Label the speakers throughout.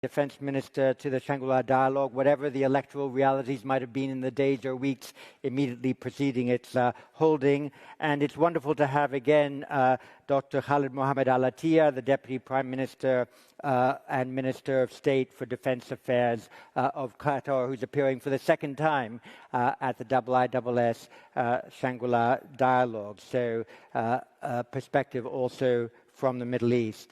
Speaker 1: Defence Minister to the Shangri-La Dialogue, whatever the electoral realities might have been in the days or weeks immediately preceding its holding. And it's wonderful to have again Dr. Khalid Mohammed Al Attiyah, the Deputy Prime Minister and Minister of State for Defence Affairs of Qatar, who's appearing for the second time at the IISS Shangri-La Dialogue. So a perspective also from the Middle East.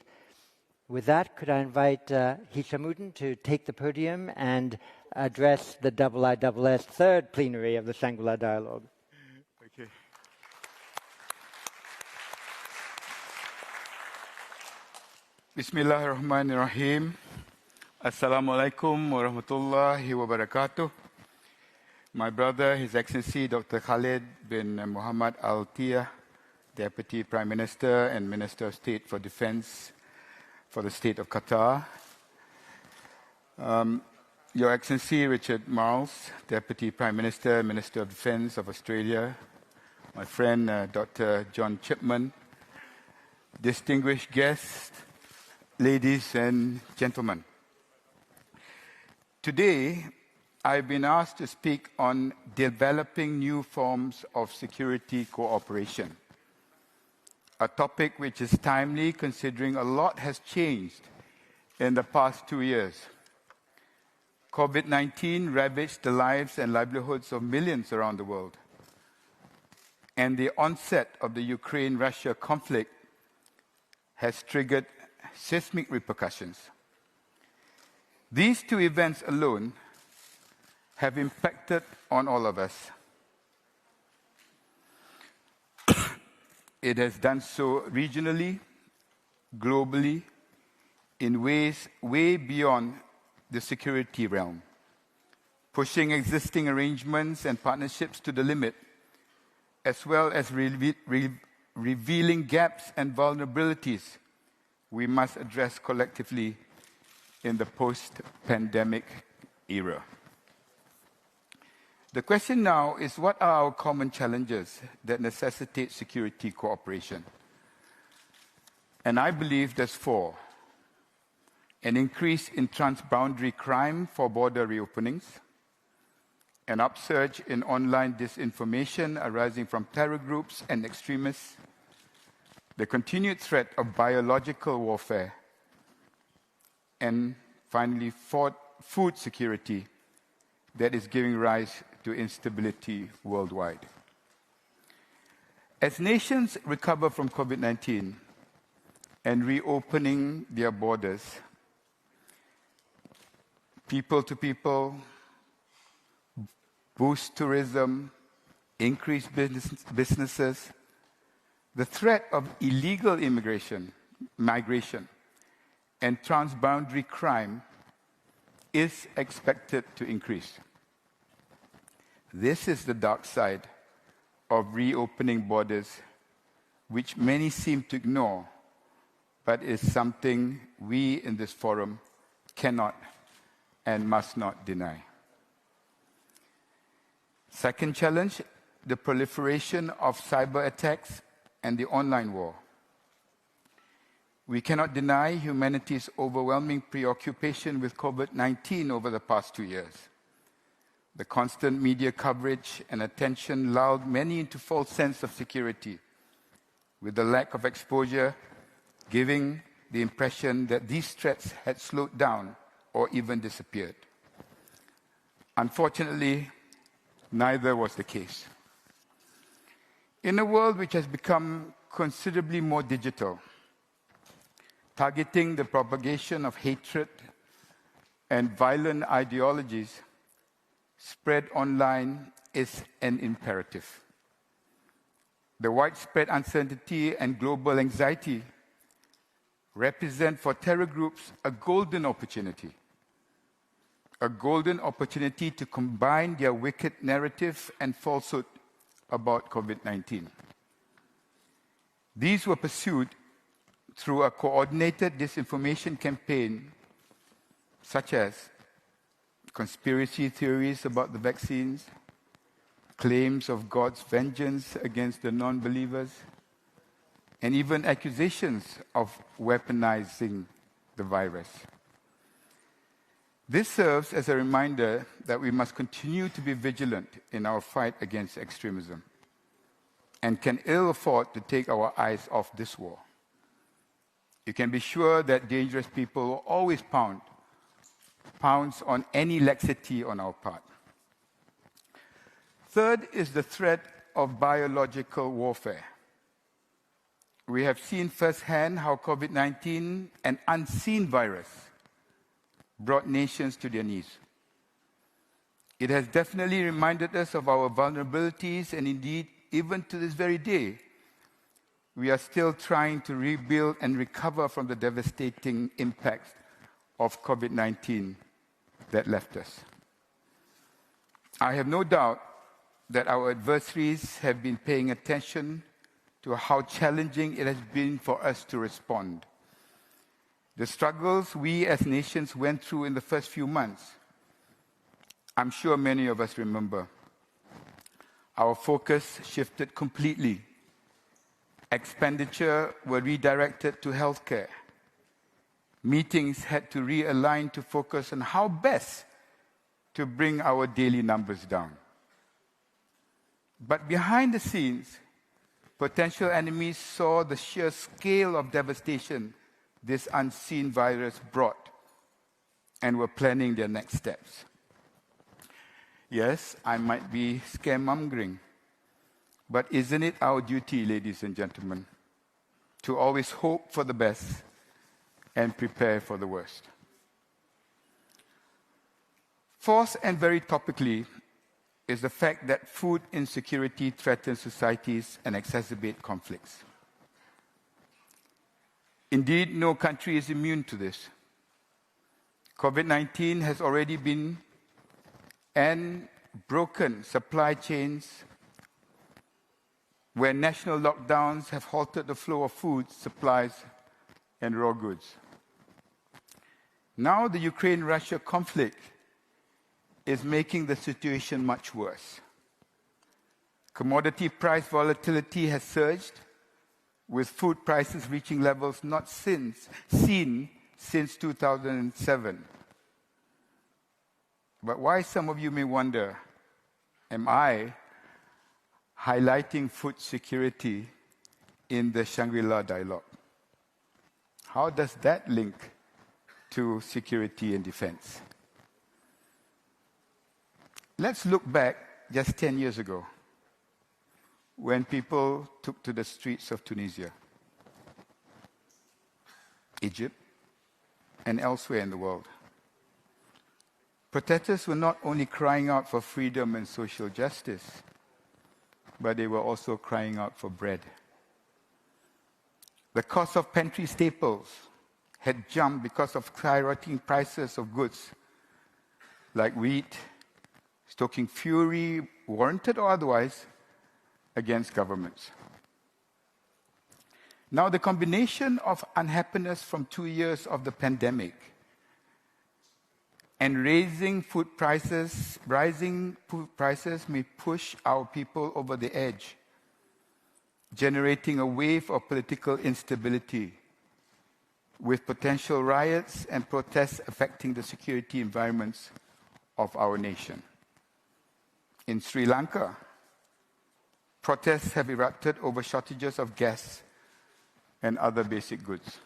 Speaker 1: With that, could I invite Hishammuddin to take the podium and address the IISS third plenary of the Shangri-La Dialogue?
Speaker 2: Okay. Bismillahirrahmanirrahim. Assalamualaikum warahmatullahi wabarakatuh. My brother, His Excellency Dr. Khalid bin Mohammed Al Attiyah, Deputy Prime Minister and Minister of State for Defence for the State of Qatar. Your Excellency Richard Marles, Deputy Prime Minister, Minister of Defence of Australia, my friend Dr. John Chipman, distinguished guests, ladies and gentlemen. Today, I've been asked to speak on developing new forms of security cooperation, a topic which is timely considering a lot has changed in the past 2 years. COVID-19 ravaged the lives and livelihoods of millions around the world. And the onset of the Ukraine-Russia conflict has triggered seismic repercussions. These two events alone have impacted on all of us. It has done so regionally, globally, in ways way beyond the security realm, pushing existing arrangements and partnerships to the limit, as well as revealing gaps and vulnerabilities we must address collectively in the post-pandemic era. The question now is, what are our common challenges that necessitate security cooperation? And I believe there's four. An increase in transboundary crime for border reopenings, an upsurge in online disinformation arising from terror groups and extremists, the continued threat of biological warfare, and finally, food security that is giving rise to instability worldwide. As nations recover from COVID-19 and reopening their borders, people to people, boost tourism, increase businesses, the threat of illegal migration, and transboundary crime is expected to increase. This is the dark side of reopening borders, which many seem to ignore, but is something we in this forum cannot and must not deny. Second challenge, the proliferation of cyber attacks and the online war. We cannot deny humanity's overwhelming preoccupation with COVID-19 over the past 2 years. The constant media coverage and attention lulled many into false sense of security, with the lack of exposure giving the impression that these threats had slowed down or even disappeared. Unfortunately, neither was the case. In a world which has become considerably more digital, targeting the propagation of hatred and violent ideologies spread online is an imperative. The widespread uncertainty and global anxiety represent for terror groups a golden opportunity to combine their wicked narrative and falsehood about COVID-19. These were pursued through a coordinated disinformation campaign, such as conspiracy theories about the vaccines, claims of God's vengeance against the non-believers, and even accusations of weaponizing the virus. This serves as a reminder that we must continue to be vigilant in our fight against extremism and can ill afford to take our eyes off this war. You can be sure that dangerous people will always pounce on any laxity on our part. Third is the threat of biological warfare. We have seen firsthand how COVID-19, an unseen virus, brought nations to their knees. It has definitely reminded us of our vulnerabilities, and indeed, even to this very day, we are still trying to rebuild and recover from the devastating impacts of COVID-19 that left us. I have no doubt that our adversaries have been paying attention to how challenging it has been for us to respond. The struggles we as nations went through in the first few months, I'm sure many of us remember. Our focus shifted completely. Expenditure were redirected to healthcare. Meetings had to realign to focus on how best to bring our daily numbers down. But behind the scenes, potential enemies saw the sheer scale of devastation this unseen virus brought and were planning their next steps. Yes, I might be scaremongering, but isn't it our duty, ladies and gentlemen, to always hope for the best and prepare for the worst? Fourth, and very topically, is the fact that food insecurity threatens societies and exacerbates conflicts. Indeed, no country is immune to this. COVID-19 has already been and broken supply chains where national lockdowns have halted the flow of food, supplies, and raw goods. Now the Ukraine-Russia conflict is making the situation much worse. Commodity price volatility has surged, with food prices reaching levels not seen since 2007. But why, some of you may wonder, am I highlighting food security in the Shangri-La dialogue? How does that link to security and defense? Let's look back just 10 years ago, when people took to the streets of Tunisia, Egypt, and elsewhere in the world. Protesters were not only crying out for freedom and social justice, but they were also crying out for bread. The cost of pantry staples had jumped because of skyrocketing prices of goods like wheat, stoking fury, warranted or otherwise, against governments. Now, the combination of unhappiness from 2 years of the pandemic and rising food prices may push our people over the edge, generating a wave of political instability, with potential riots and protests affecting the security environments of our nation. In Sri Lanka, protests have erupted over shortages of gas and other basic goods.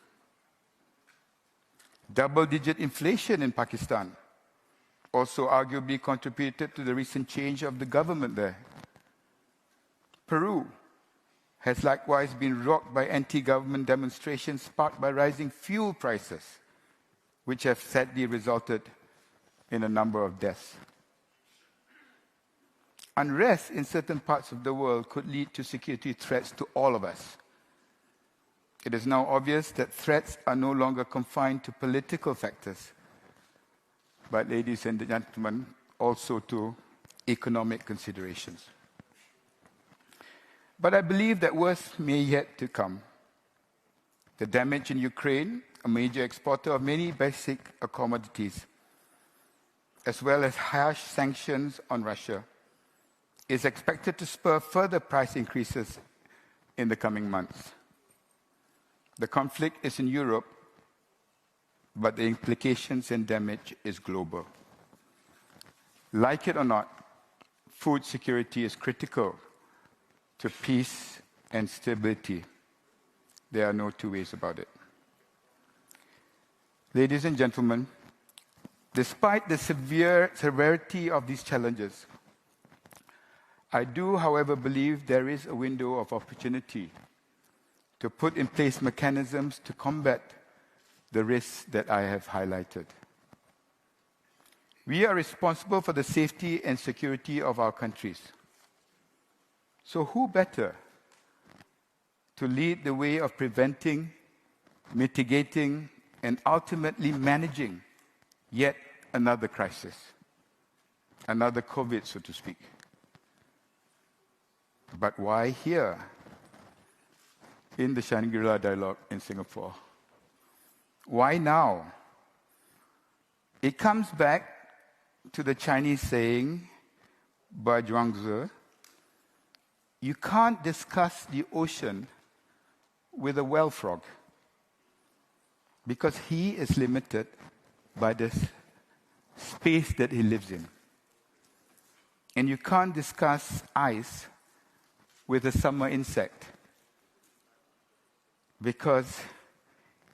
Speaker 2: Double-digit inflation in Pakistan also arguably contributed to the recent change of the government there. Peru has likewise been rocked by anti-government demonstrations sparked by rising fuel prices, which have sadly resulted in a number of deaths. Unrest in certain parts of the world could lead to security threats to all of us. It is now obvious that threats are no longer confined to political factors, but, ladies and gentlemen, also to economic considerations. But I believe that worse may yet to come. The damage in Ukraine, a major exporter of many basic commodities, as well as harsh sanctions on Russia, is expected to spur further price increases in the coming months. The conflict is in Europe, but the implications and damage is global. Like it or not, food security is critical to peace and stability. There are no two ways about it. Ladies and gentlemen, despite the severity of these challenges, I do, however, believe there is a window of opportunity to put in place mechanisms to combat the risks that I have highlighted. We are responsible for the safety and security of our countries. So who better to lead the way of preventing, mitigating, and ultimately managing yet another crisis, another COVID, so to speak. But why here, in the Shangri-La Dialogue in Singapore? Why now? It comes back to the Chinese saying, by Zhuangzi, you can't discuss the ocean with a well frog because he is limited by the space that he lives in. And you can't discuss ice with a summer insect because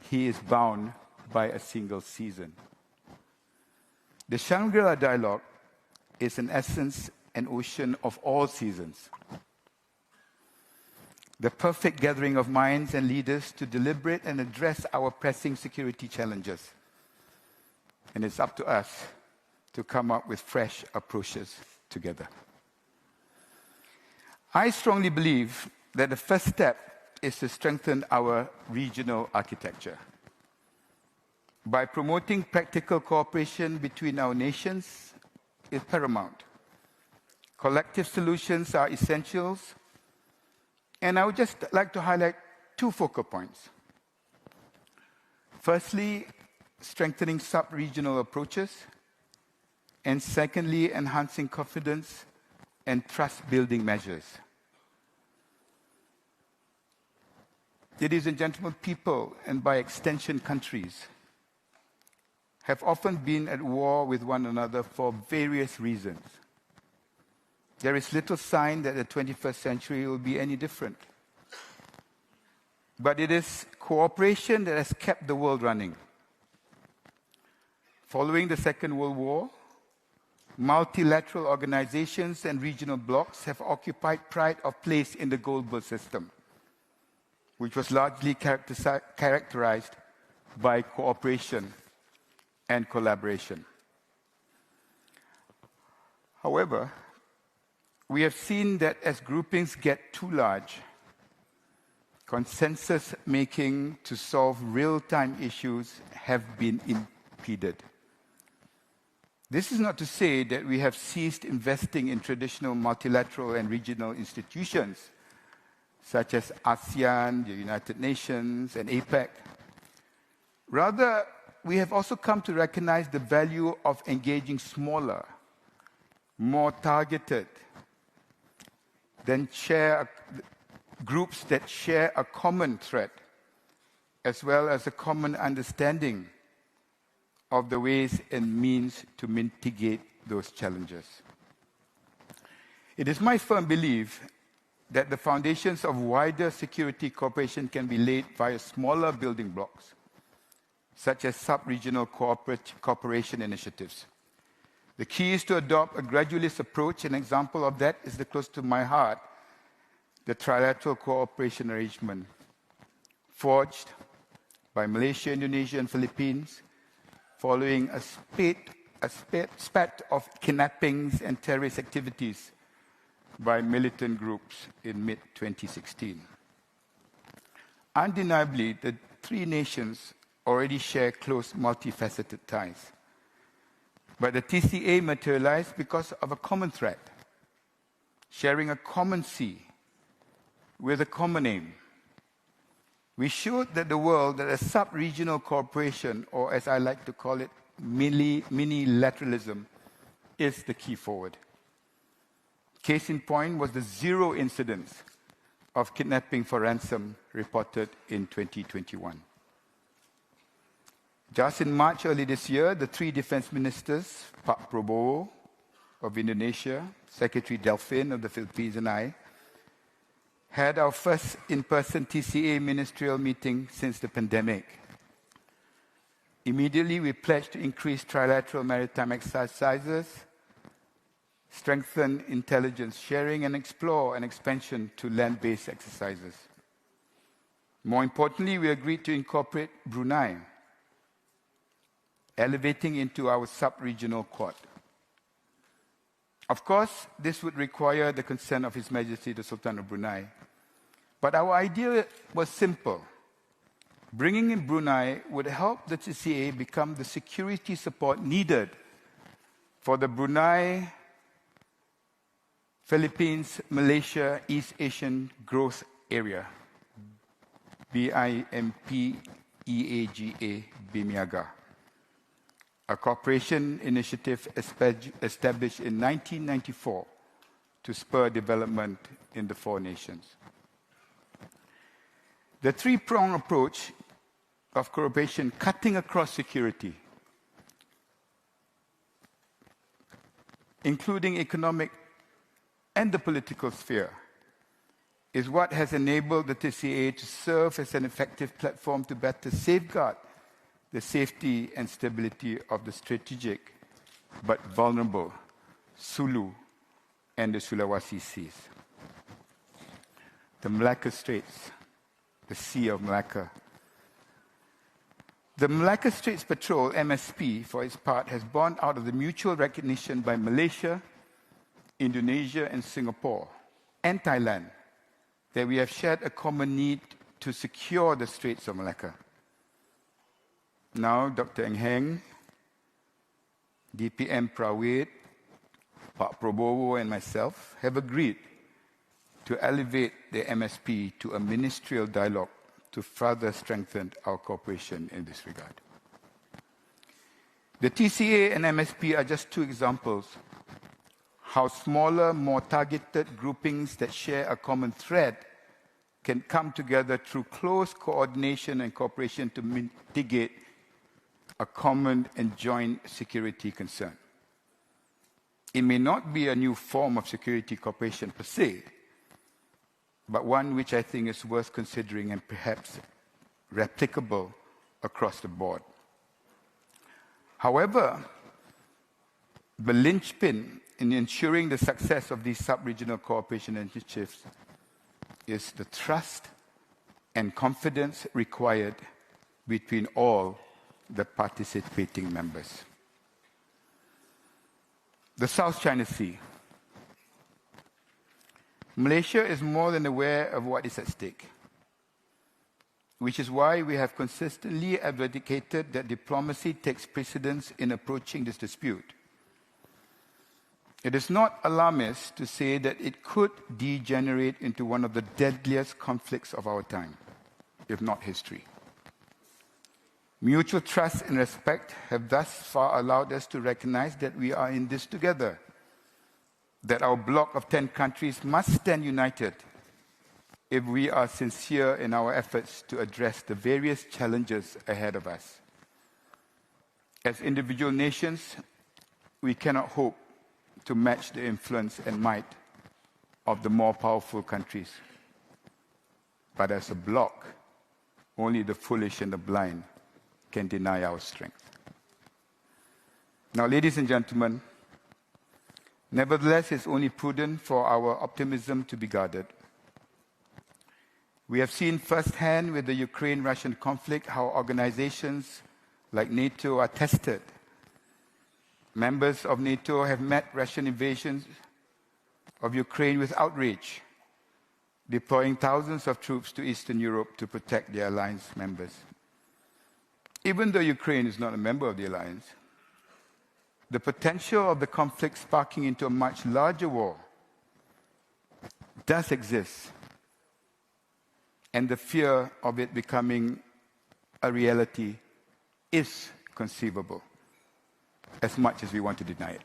Speaker 2: he is bound by a single season. The Shangri-La Dialogue is, in essence, an ocean of all seasons. The perfect gathering of minds and leaders to deliberate and address our pressing security challenges. And it's up to us to come up with fresh approaches together. I strongly believe that the first step is to strengthen our regional architecture. By promoting practical cooperation between our nations is paramount. Collective solutions are essentials, and I would just like to highlight two focal points. Firstly, strengthening sub-regional approaches, and secondly, enhancing confidence and trust-building measures. Ladies and gentlemen, people, and by extension countries, have often been at war with one another for various reasons. There is little sign that the 21st century will be any different. But it is cooperation that has kept the world running. Following the Second World War, multilateral organizations and regional blocs have occupied pride of place in the global system, which was largely characterized by cooperation and collaboration. However, we have seen that as groupings get too large, consensus making to solve real-time issues have been impeded. This is not to say that we have ceased investing in traditional multilateral and regional institutions, such as ASEAN, the United Nations, and APEC. Rather, we have also come to recognize the value of engaging smaller, more targeted, groups that share a common threat, as well as a common understanding of the ways and means to mitigate those challenges. It is my firm belief that the foundations of wider security cooperation can be laid via smaller building blocks, such as sub-regional cooperation initiatives. The key is to adopt a gradualist approach. An example of that is the close to my heart, the trilateral cooperation arrangement, forged by Malaysia, Indonesia, and Philippines, following a spat of kidnappings and terrorist activities by militant groups in mid-2016. Undeniably, the three nations already share close multifaceted ties. But the TCA materialized because of a common threat, sharing a common sea with a common aim. We showed that the world that a sub-regional cooperation, or as I like to call it, mini-lateralism, is the key forward. Case in point was the zero incidence of kidnapping for ransom reported in 2021. Just in March early this year, the three defense ministers, Pak Prabowo of Indonesia, Secretary Delfin of the Philippines, and I, had our first in-person TCA ministerial meeting since the pandemic. Immediately, we pledged to increase trilateral maritime exercises, strengthen intelligence sharing, and explore an expansion to land-based exercises. More importantly, we agreed to incorporate Brunei, elevating into our sub-regional quad. Of course, this would require the consent of His Majesty the Sultan of Brunei. But our idea was simple. Bringing in Brunei would help the TCA become the security support needed for the Brunei, Philippines, Malaysia, East Asian Growth Area, BIMPEAGA, BIMIAGA, a cooperation initiative established in 1994 to spur development in the four nations. The three-pronged approach of cooperation cutting across security, including economic and the political sphere, is what has enabled the TCA to serve as an effective platform to better safeguard the safety and stability of the strategic but vulnerable Sulu and the Sulawesi Seas. The Malacca Straits, the Sea of Malacca. The Malacca Straits Patrol, MSP, for its part, has borne out of the mutual recognition by Malaysia, Indonesia, and Singapore, and Thailand, that we have shared a common need to secure the Straits of Malacca. Now, Dr. Eng Heng, DPM Prawit, Pak Prabowo, and myself have agreed to elevate the MSP to a ministerial dialogue to further strengthen our cooperation in this regard. The TCA and MSP are just two examples how smaller, more targeted groupings that share a common thread can come together through close coordination and cooperation to mitigate a common and joint security concern. It may not be a new form of security cooperation per se, but one which I think is worth considering and perhaps replicable across the board. However, the linchpin in ensuring the success of these sub-regional cooperation initiatives is the trust and confidence required between all the participating members. The South China Sea. Malaysia is more than aware of what is at stake, which is why we have consistently advocated that diplomacy takes precedence in approaching this dispute. It is not alarmist to say that it could degenerate into one of the deadliest conflicts of our time, if not history. Mutual trust and respect have thus far allowed us to recognize that we are in this together, that our bloc of 10 countries must stand united if we are sincere in our efforts to address the various challenges ahead of us. As individual nations, we cannot hope to match the influence and might of the more powerful countries. But as a bloc, only the foolish and the blind can deny our strength. Now, ladies and gentlemen, nevertheless, it's only prudent for our optimism to be guarded. We have seen firsthand with the Ukraine-Russian conflict how organizations like NATO are tested. Members of NATO have met Russian invasions of Ukraine with outrage, deploying thousands of troops to Eastern Europe to protect their alliance members. Even though Ukraine is not a member of the alliance, the potential of the conflict sparking into a much larger war does exist, and the fear of it becoming a reality is conceivable, as much as we want to deny it.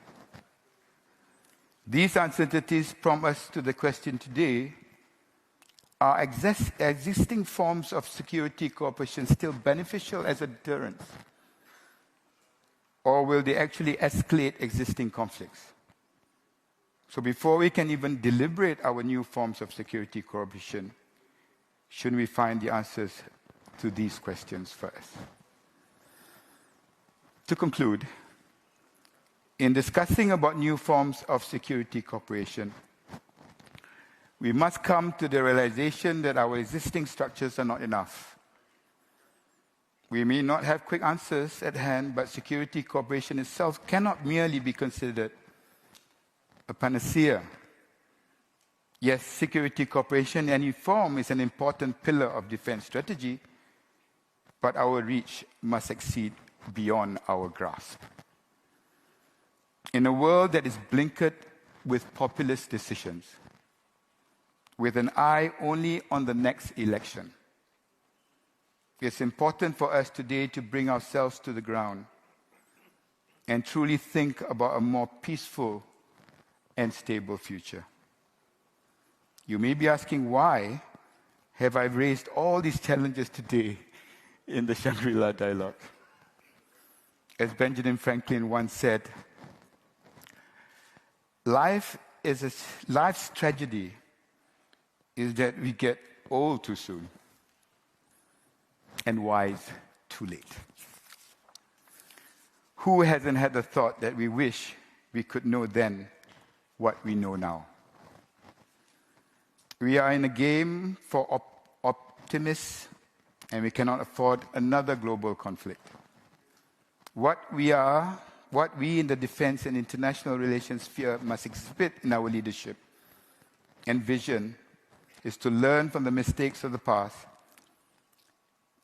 Speaker 2: These uncertainties prompt us to the question today: are existing forms of security cooperation still beneficial as a deterrent? Or will they actually escalate existing conflicts? So before we can even deliberate our new forms of security cooperation, shouldn't we find the answers to these questions first? To conclude, in discussing about new forms of security cooperation, we must come to the realization that our existing structures are not enough. We may not have quick answers at hand, but security cooperation itself cannot merely be considered a panacea. Yes, security cooperation in any form is an important pillar of defense strategy, but our reach must exceed beyond our grasp. In a world that is blinkered with populist decisions, with an eye only on the next election, it's important for us today to bring ourselves to the ground and truly think about a more peaceful and stable future. You may be asking, why have I raised all these challenges today in the Shangri-La Dialogue? As Benjamin Franklin once said, life's tragedy is that we get old too soon and wise too late. Who hasn't had the thought that we wish we could know then what we know now? We are in a game for optimists, and we cannot afford another global conflict. What we in the defense and international relations sphere must exhibit in our leadership and vision is to learn from the mistakes of the past,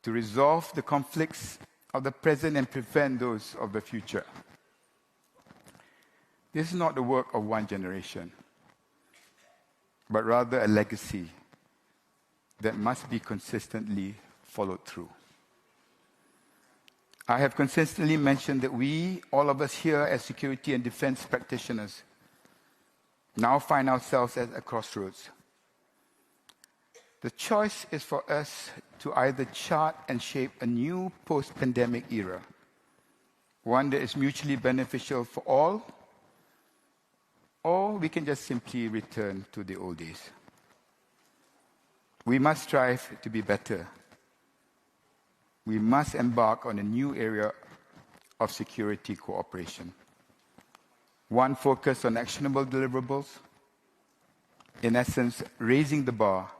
Speaker 2: to resolve the conflicts of the present and prevent those of the future. This is not the work of one generation, but rather a legacy that must be consistently followed through. I have consistently mentioned that we, all of us here as security and defense practitioners, now find ourselves at a crossroads. The choice is for us to either chart and shape a new post-pandemic era, one that is mutually beneficial for all, or we can just simply return to the old days. We must strive to be better. We must embark on a new area of security cooperation. One focused on actionable deliverables, in essence, raising the bar,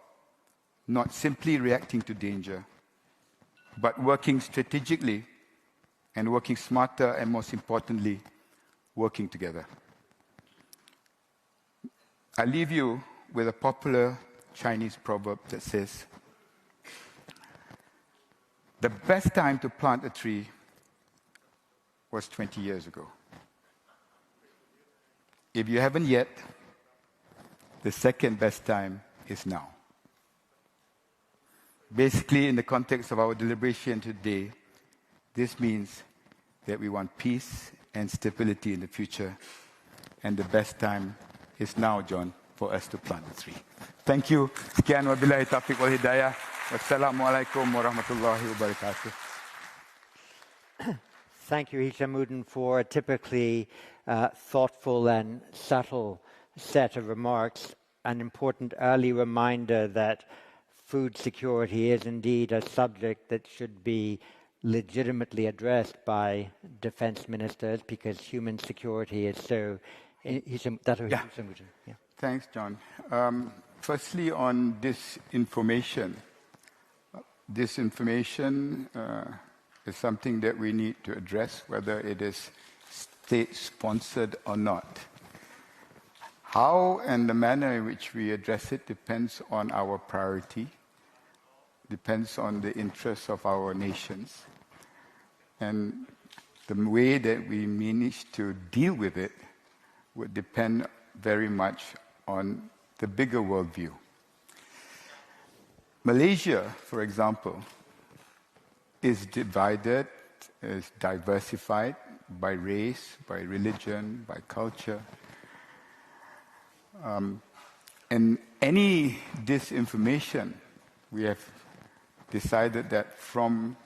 Speaker 2: not simply reacting to danger, but working strategically and working smarter, and most importantly, working together. I leave you with a popular Chinese proverb that says, the best time to plant a tree was 20 years ago. If you haven't yet, the second best time is now. Basically, in the context of our deliberation today, this means that we want peace and stability in the future, and the best time is now, John, for us to plant the tree. Thank you. Sekian wabillahi taufiq wal hidayah. Wassalamualaikum warahmatullahi wabarakatuh.
Speaker 1: Thank you, Hishammuddin, for a typically thoughtful and subtle set of remarks, an important early reminder that food security is indeed a subject that should be legitimately addressed by defense ministers, because human security is so...
Speaker 2: Yeah. Thanks, John. Firstly, on disinformation. Disinformation is something that we need to address, whether it is state-sponsored or not. How and the manner in which we address it depends on our priority, depends on the interests of our nations. And the way that we manage to deal with it would depend very much on the bigger worldview. Malaysia, for example, is divided, is diversified by race, by religion, by culture. And any disinformation, we have decided that from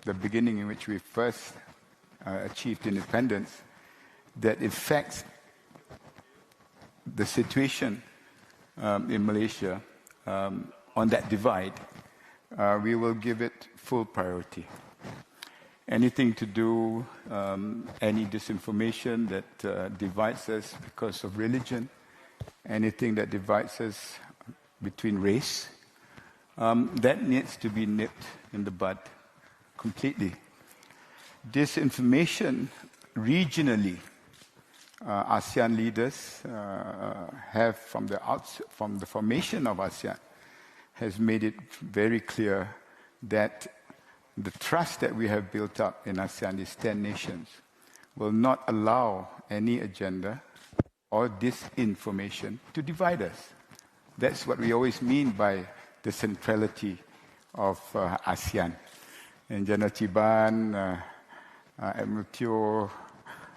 Speaker 2: the beginning in which we first achieved independence, that affects the situation in Malaysia on that divide, we will give it full priority. Anything to do, any disinformation that divides us because of religion, anything that divides us between race, that needs to be nipped in the bud completely. Disinformation regionally, ASEAN leaders have, from the formation of ASEAN, has made it very clear that the trust that we have built up in ASEAN, these 10 nations, will not allow any agenda or disinformation to divide us. That's what we always mean by the centrality of ASEAN. And General Chiban, Admiral Teo,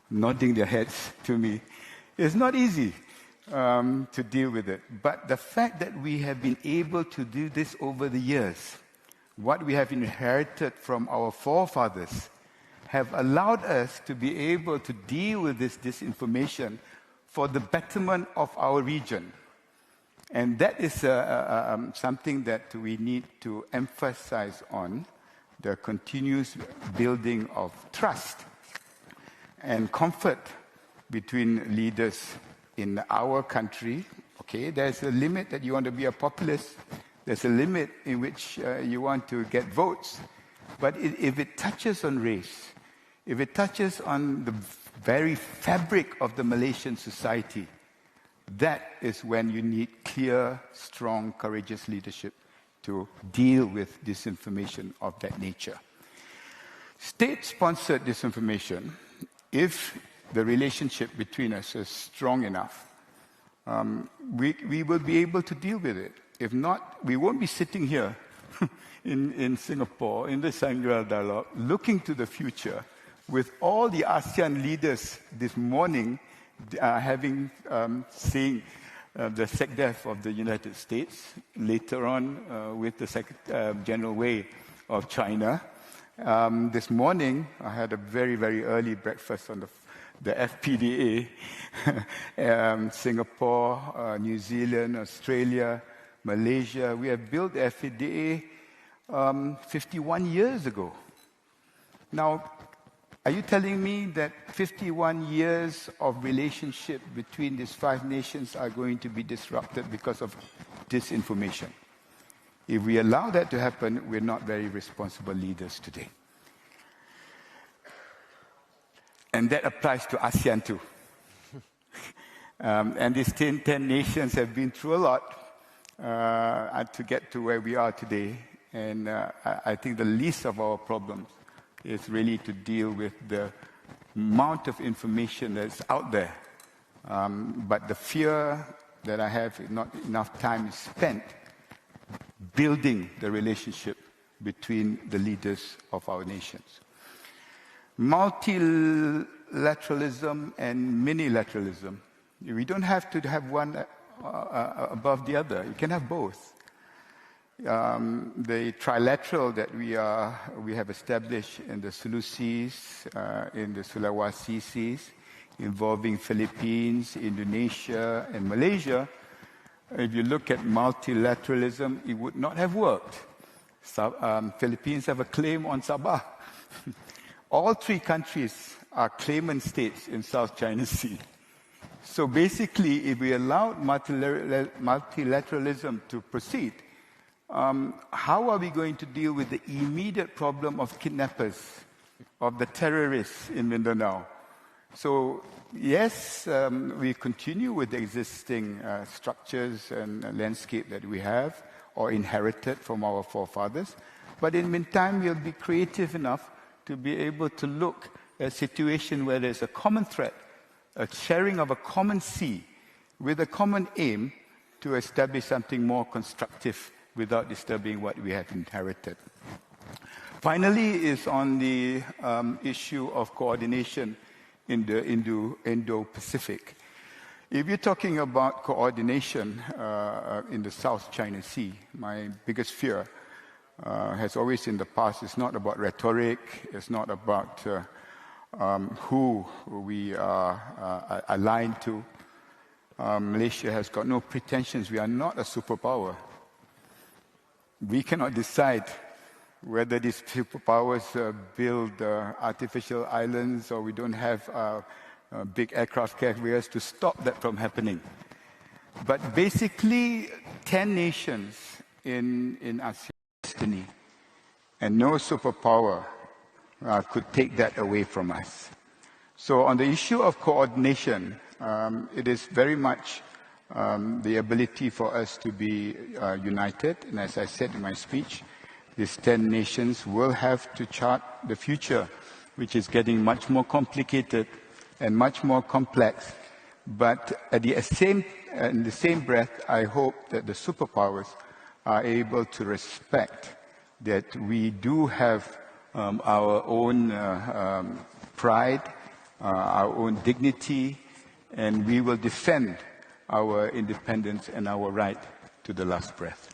Speaker 2: nodding their heads to me. It's not easy to deal with it. But the fact that we have been able to do this over the years, what we have inherited from our forefathers, have allowed us to be able to deal with this disinformation for the betterment of our region. And that is something that we need to emphasize on, the continuous building of trust and comfort between leaders in our country. Okay, there's a limit that you want to be a populist. There's a limit in which you want to get votes. But if it touches on race, if it touches on the very fabric of the Malaysian society, that is when you need clear, strong, courageous leadership to deal with disinformation of that nature. State-sponsored disinformation, if the relationship between us is strong enough, we will be able to deal with it. If not, we won't be sitting here in Singapore, in the Shangri-La Dialogue, looking to the future with all the ASEAN leaders this morning having seen the SecDef of the United States, later on with the General Wei of China. This morning, I had a very, very early breakfast on the FPDA, Singapore, New Zealand, Australia, Malaysia. We have built the FPDA 51 years ago. Now, are you telling me that 51 years of relationship between these 5 nations are going to be disrupted because of disinformation? If we allow that to happen, we're not very responsible leaders today. And that applies to ASEAN too. And these 10 nations have been through a lot to get to where we are today. And I think the least of our problems is really to deal with the amount of information that's out there. But the fear that I have is not enough time is spent building the relationship between the leaders of our nations. Multilateralism and minilateralism. We don't have to have one above the other. You can have both. The trilateral that we have established in the Sulu Seas, in the Sulawesi Seas, involving Philippines, Indonesia, and Malaysia, if you look at multilateralism, it would not have worked. Philippines have a claim on Sabah. All 3 countries are claimant states in South China Sea. So basically, if we allow multilateralism to proceed, how are we going to deal with the immediate problem of kidnappers, of the terrorists in Mindanao? So yes, we continue with the existing structures and landscape that we have or inherited from our forefathers. But in the meantime, we'll be creative enough to be able to look at a situation where there's a common threat, a sharing of a common sea with a common aim to establish something more constructive without disturbing what we have inherited. Finally, is on the issue of coordination in the Indo-Pacific. If you're talking about coordination in the South China Sea, my biggest fear has always in the past, it's not about rhetoric, it's not about who we are aligned to. Malaysia has got no pretensions. We are not a superpower. We cannot decide whether these superpowers build artificial islands or we don't have big aircraft carriers to stop that from happening. But basically, 10 nations in ASEAN destiny, and no superpower could take that away from us. So on the issue of coordination, it is very much the ability for us to be united. And as I said in my speech, these 10 nations will have to chart the future, which is getting much more complicated and much more complex. But in the same breath, I hope that the superpowers are able to respect that we do have our own pride, our own dignity, and we will defend our independence and our right to the last breath.